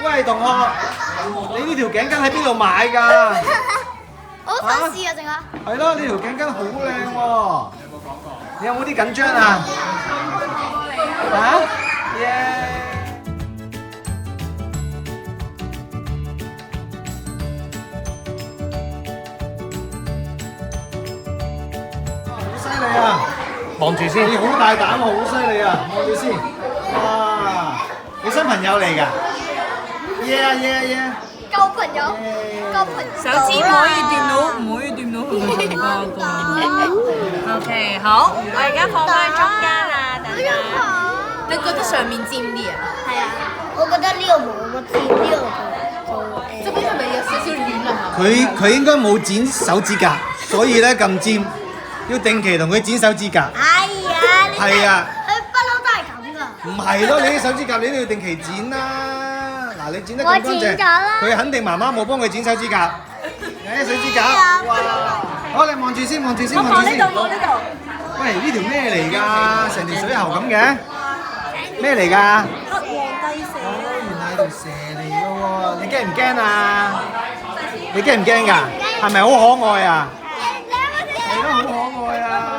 喂，同學，你呢條頸巾喺邊度買㗎？我好想試啊，淨係。係咯，呢條頸巾好靚喎。你有冇啲緊張啊？嚇？耶！好犀利啊！望住先。你好大膽喎，好犀利啊！望住先。哇！你新朋友嚟㗎？Yeah。交朋友，交朋友。手指唔可以掂到，唔可以掂到佢個嘴巴㗎。OK，好，我而家放翻中間啦，等等。你覺得上面尖啲啊？係啊，我覺得呢度冇乜尖，呢度就側邊係咪有少少軟啊？佢應該冇剪手指甲，所以咧咁尖，要定期同佢剪手指甲。哎呀，你係啊，佢不嬲都係咁㗎。唔係咯，你啲手指甲你都要定期剪啦。嗱，你剪得咁乾我剪淨，咗啦佢肯定媽媽冇幫佢剪手指甲。誒，手指甲，哇！好，你望住先，望住先，望住先。望呢度。喂，呢條咩嚟㗎？成條水喉咁嘅？咩嚟㗎？黑皇帝蛇。原來係條蛇嚟㗎喎！你驚唔驚啊？你驚唔驚㗎？係咪好可愛啊？係咯，好可愛啊！